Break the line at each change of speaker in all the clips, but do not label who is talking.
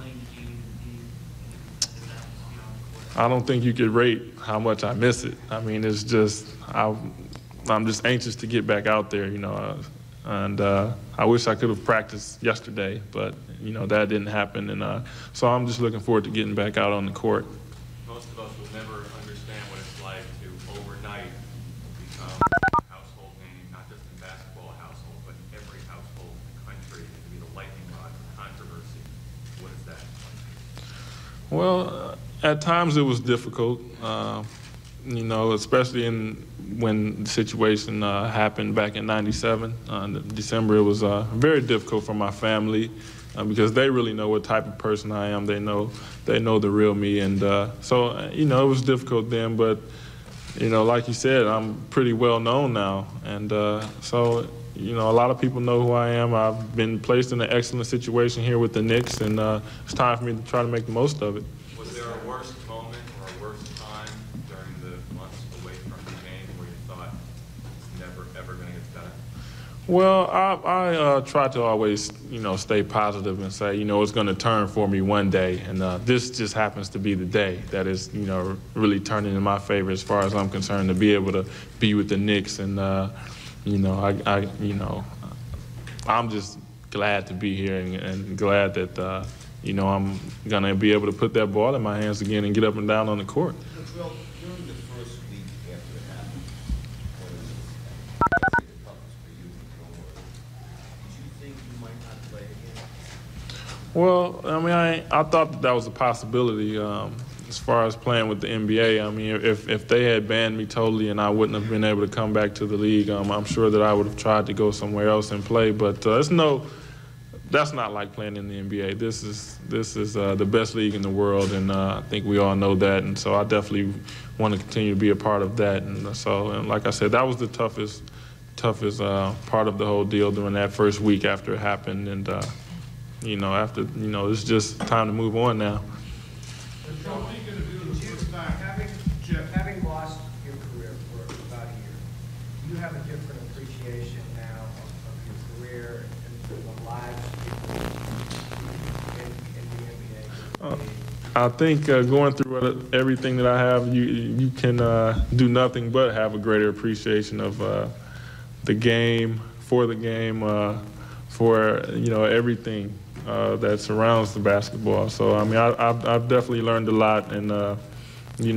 playing the game and being in that atmosphere on the court?
I don't think you could rate how much I miss it. I mean, it's just I'm just anxious to get back out there, and I wish I could have practiced yesterday, but that didn't happen, and so I'm just looking forward to getting back out on the court.
Most of us will never understand what it's like to overnight become a household name, not just in basketball household, but in every household in the country, and to be the lightning rod of controversy. What is that?
Well, at times it was difficult, especially when the situation happened back in '97. December, it was very difficult for my family because they really know what type of person I am. They know the real me, and so it was difficult then. But like you said, I'm pretty well known now, and so a lot of people know who I am. I've been placed in an excellent situation here with the Knicks, and it's time for me to try to make the most of it.
Was there a worst moment or a worst time during the months away from the game where you thought it's never, ever going to get done?
Well, I try to always, stay positive and say, it's going to turn for me one day. And this just happens to be the day that is, really turning in my favor as far as I'm concerned, to be able to be with the Knicks. And, I'm just glad to be here and glad that, I'm going to be able to put that ball in my hands again and get up and down on the court.
Well, during the first week after it happened, what was the toughest for you in your world? Did you think you might not play again?
Well, I thought that was a possibility as far as playing with the NBA. I mean, if they had banned me totally and I wouldn't have been able to come back to the league, I'm sure that I would have tried to go somewhere else and play. But that's not like playing in the NBA. This is the best league in the world, and I think we all know that. And so I definitely want to continue to be a part of that. And like I said, that was the toughest part of the whole deal during that first week after it happened. And it's just time to move on now.
What are you going to do the first time? Having lost your career for about a year, do you have a different appreciation now of your career and the lives in the NBA?
I think going through everything that I have, you can do nothing but have a greater appreciation of the game, for everything that surrounds the basketball. So I've definitely learned a lot, and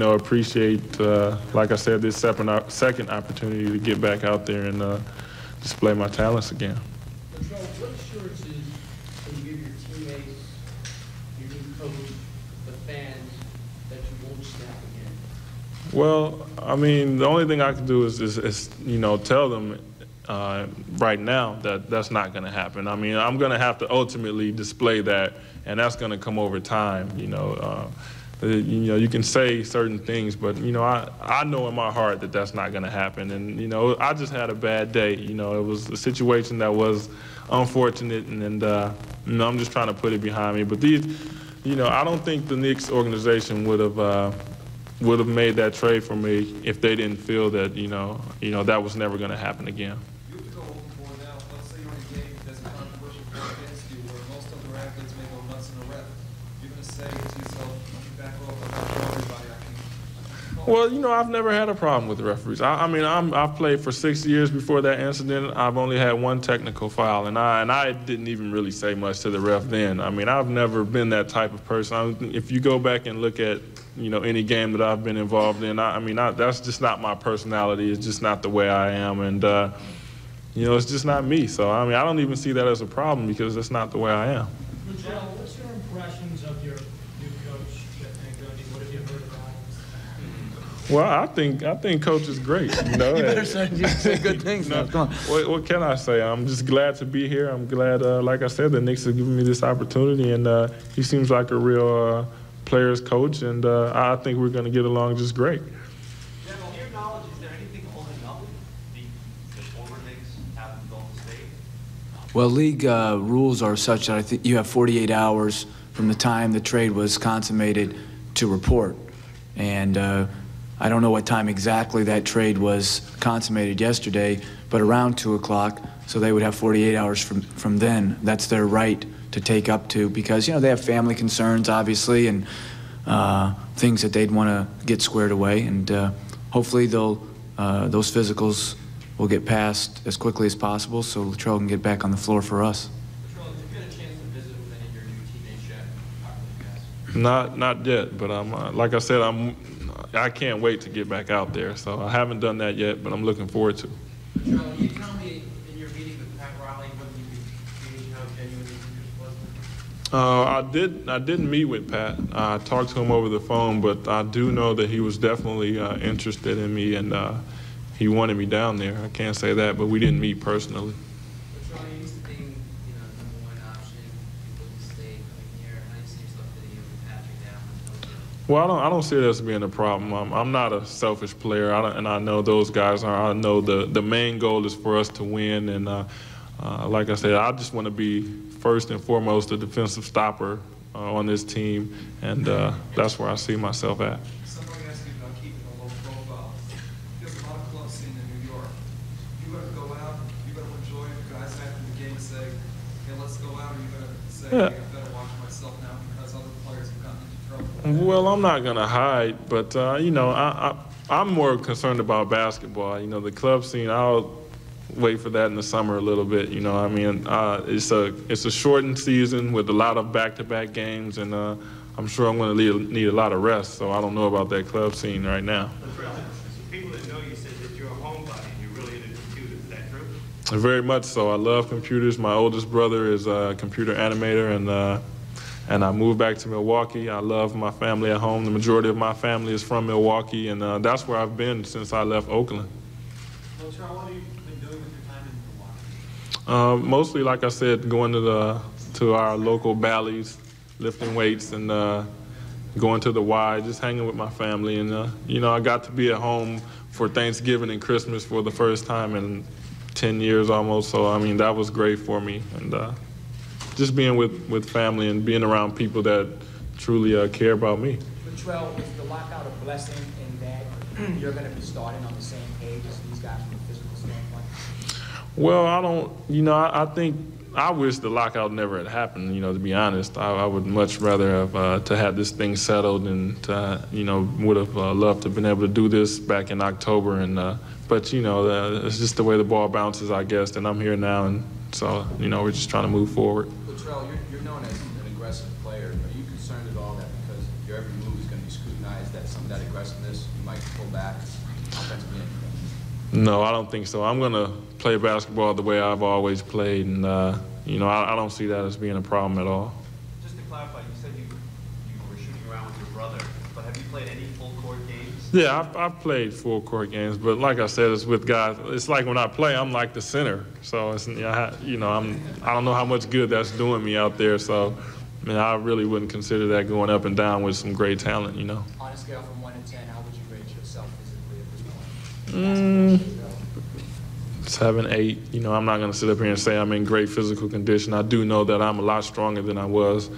appreciate, like I said, this second opportunity to get back out there and display my talents again.
Latrell, what assurances can you give your teammates, your new coach, the fans, that you won't snap again?
Well, the only thing I can do is tell them right now that that's not going to happen. I'm going to have to ultimately display that, and that's going to come over time. You can say certain things, but I know in my heart that that's not going to happen. And I just had a bad day. It was a situation that was unfortunate, and I'm just trying to put it behind me. But I don't think the Knicks organization would have made that trade for me if they didn't feel that that was never going to happen again.
You have to go overboard now. Let's say you're in a game, there's a controversial play against you where most other athletes may go nuts in the ref. You're going to say to yourself, let me back off, I'm not for everybody.
Well, I've never had a problem with the referees. I've played for 6 years before that incident. I've only had one technical foul, and I didn't even really say much to the ref then. I've never been that type of person. If you go back and look at any game that I've been involved in, that's just not my personality. It's just not the way I am, and it's just not me. So I don't even see that as a problem because that's not the way I am.
Latrell, what's your impressions of your new coach, Jeff Van Gundy? What have you heard about him?
Well, I think Coach is great.
You better say good things now. Come on.
What can I say? I'm just glad to be here. I'm glad, like I said, the Knicks have given me this opportunity, and he seems like a real players coach, and I think we're going to get along just great.
Jeff, to your knowledge, is there anything holding up the former Knicks out of Golden State?
Well, league rules are such that I think you have 48 hours from the time the trade was consummated to report. And I don't know what time exactly that trade was consummated yesterday, but around 2 o'clock, so they would have 48 hours from then. That's their right to take up to, because, you know, they have family concerns, obviously, and things that they'd want to get squared away. And hopefully those physicals will get passed as quickly as possible so Latrell can get back on the floor for us.
Latrell, did you get a chance to visit with any of your new teammates yet?
Not yet, but like I said, I can't wait to get back out there. So I haven't done that yet, but I'm looking forward to.
Latrell, can you tell me in your meeting with Pat Riley whether you could gauge how genuine his interest was?
I didn't meet with Pat. I talked to him over the phone, but I do know that he was definitely interested in me, and he wanted me down there. I can't say that, but we didn't meet personally.
Latrell, you used to being, number one option, you wouldn't stay coming here. How do you see yourself fitting in with Patrick now?
Well, I don't see it as being a problem. I'm not a selfish player, and I know those guys are. I know the main goal is for us to win, and like I said, I just want to be first and foremost a defensive stopper on this team, and that's where I see myself at.
Somebody asked you about keeping a low profile. There's a lot of club scene in New York. You got to go out, you got to enjoy it. Guys after the game say, hey, let's go out, or you got to say, hey, I better watch myself now because other players have gotten into trouble.
Well, I'm not going to hide, but, I'm more concerned about basketball. The club scene, I'll wait for that in the summer a little bit. It's a shortened season with a lot of back-to-back games, and I'm sure I'm going to need a lot of rest, so I don't know about that club scene right now.
People that know you said that you're a homebody and you're really into computers. Is that true?
Very much so. I love computers. My oldest brother is a computer animator, and I moved back to Milwaukee. I love my family at home. The majority of my family is from Milwaukee, and that's where I've been since I left Oakland.
Latrell, what have you been doing with your time in Milwaukee?
Mostly, like I said, going to our local Bally's, lifting weights, and going to the Y, just hanging with my family. And, I got to be at home for Thanksgiving and Christmas for the first time in 10 years almost. So, that was great for me. And just being with family and being around people that truly care about me.
Latrell, is the lockout a blessing in that you're going to be starting on the same page as these guys from a physical standpoint?
Well, I think I wish the lockout never had happened, to be honest. I would much rather have to have this thing settled and, would have loved to have been able to do this back in October. And but, it's just the way the ball bounces, I guess, and I'm here now. And so, we're just trying to move forward.
Latrell, you're known as an aggressive player. Are you concerned at all that because your every move is going to be scrutinized, that some of that aggressiveness you might pull back offensively?
No, I don't think so. I'm going to play basketball the way I've always played, and, I don't see that as being a problem at all.
Just to clarify, you said you were shooting around with your brother, but have you played any full court games?
Yeah, I've played full court games, but like I said, it's with guys. It's like when I play, I'm like the center. So, I don't know how much good that's doing me out there. So, I really wouldn't consider that going up and down with some great talent,
On a scale from 1 to 10, how would you rate yourself physically at this point?
7, 8. I'm not going to sit up here and say I'm in great physical condition. I do know that I'm a lot stronger than I was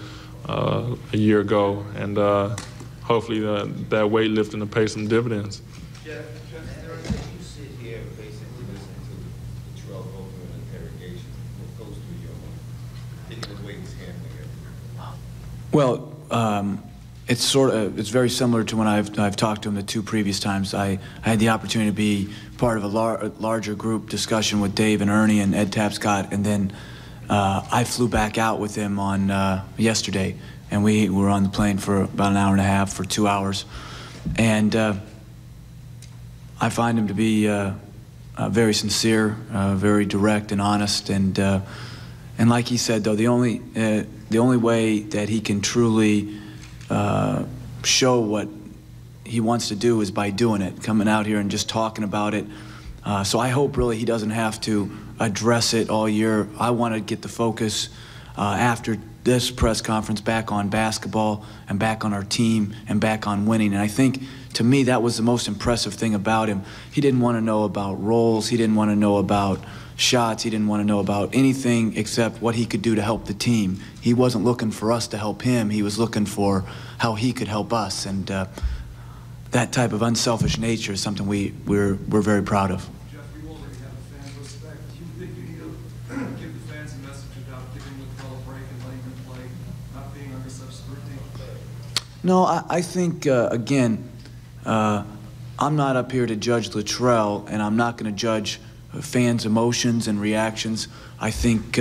a year ago, and hopefully that weightlifting will pay some dividends.
Jeff, as you sit here basically listening to Latrell go through an interrogation, what goes through your mind? Thinking the way he's handling it.
Well, it's very similar to when I've talked to him the 2 previous times. I had the opportunity to be part of a larger group discussion with Dave and Ernie and Ed Tapscott, and then I flew back out with him on yesterday, and we were on the plane for about an hour and a half for 2 hours, and I find him to be very sincere, very direct and honest, and like he said, though, the only way that he can truly show what he wants to do is by doing it, coming out here and just talking about it. So I hope really he doesn't have to address it all year. I want to get the focus after this press conference back on basketball and back on our team and back on winning. And I think, to me, that was the most impressive thing about him. He didn't want to know about roles. He didn't want to know about shots. He didn't want to know about anything except what he could do to help the team. He wasn't looking for us to help him. He was looking for how he could help us. And that type of unselfish nature is something we're very proud of.
Jeff, you already have a fan respect. Do you think you need to give the fans a message about giving Latrell a break and letting him such scrutiny?
No, I think, again, I'm not up here to judge Latrell, and I'm not going to judge fans' emotions and reactions. I think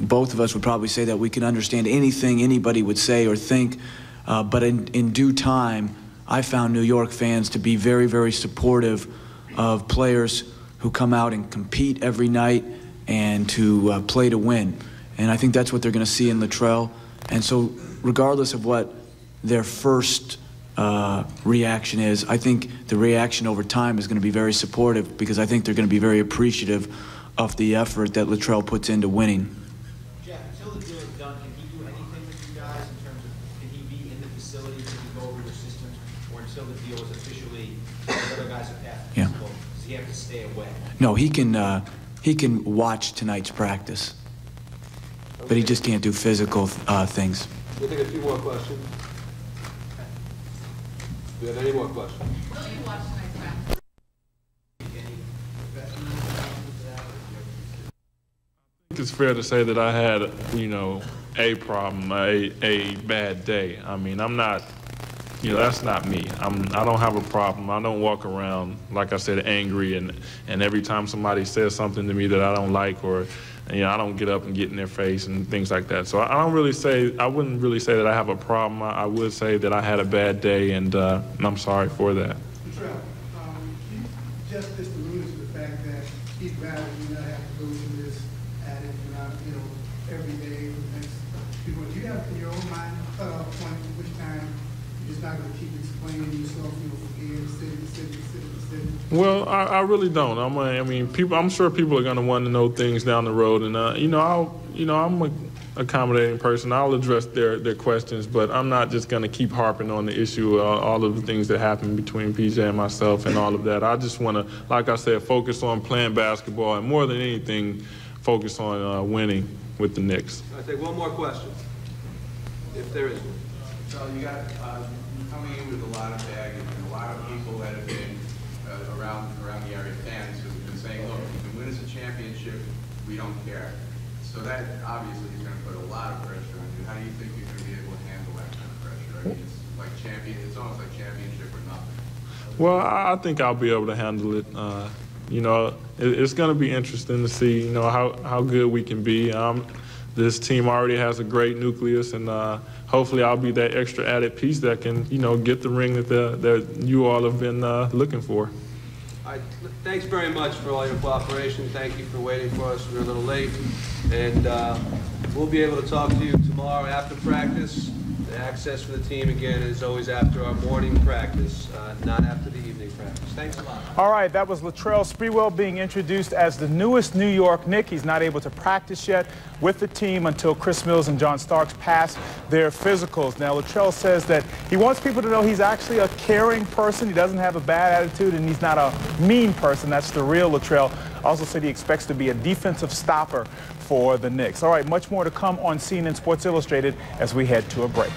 both of us would probably say that we can understand anything anybody would say or think, but in due time, I found New York fans to be very, very supportive of players who come out and compete every night and to play to win. And I think that's what they're going to see in Latrell. And so regardless of what their first reaction is, I think the reaction over time is going to be very supportive, because I think they're going to be very appreciative of the effort that Latrell puts into winning.
Jeff, until the deal is done, can he do anything with you guys in terms of, can he be in the facility, can he go over your systems, or until the deal is officially, the other guys have passed the physical, does he have to stay away?
No, he can watch tonight's practice, but he just can't do physical things.
We'll take a few more questions. Do you have any more questions?
Will you watch tonight's practice?
I think it's fair to say that I had, you know, a problem, a bad day. I mean, I'm not, you know, that's not me. I don't have a problem. I don't walk around, like I said, angry, and every time somebody says something to me that I don't like, or, you know, I don't get up and get in their face and things like that. So I wouldn't really say that I have a problem. I would say that I had a bad day, and I'm sorry for that.
Latrell, you just alluded to the fact that he'd rather you not have to go through this addict, you know, every day for the next few months. Do you have in your own mind a cutoff point at which time you're just not going to keep explaining yourself, you know, from here to city to city to city to city?
Well, I really don't. I mean, I'm sure people are going to want to know things down the road, and I'm an accommodating person. I'll address their questions, but I'm not just going to keep harping on the issue, all of the things that happened between PJ and myself and all of that. I just want to, like I said, focus on playing basketball, and more than anything, focus on winning with the Knicks.
I'll take one more question, if there is one.
So you got coming in with a lot of baggage and a lot of people that have been around the area, fans who've been saying, look, you can win us a championship, we don't care. So that obviously is going to put a lot of pressure on you. How do you think you're going to be able to handle that kind of pressure? I mean, it's almost like championship or nothing.
Well, I think I'll be able to handle it. You know, it's going to be interesting to see, you know, how good we can be. This team already has a great nucleus, and hopefully I'll be that extra added piece that can, you know, get the ring that you all have been looking for.
All right, thanks very much for all your cooperation. Thank you for waiting for us. We were a little late. And we'll be able to talk to you tomorrow after practice. The access for the team, again, is always after our morning practice, not after the evening practice. Thanks a lot.
All right, that was Latrell Sprewell being introduced as the newest New York Knick. He's not able to practice yet with the team until Chris Mills and John Starks pass their physicals. Now, Latrell says that he wants people to know he's actually a caring person. He doesn't have a bad attitude, and he's not a mean person. That's the real Latrell. Also said he expects to be a defensive stopper for the Knicks. All right, much more to come on CNN Sports Illustrated as we head to a break.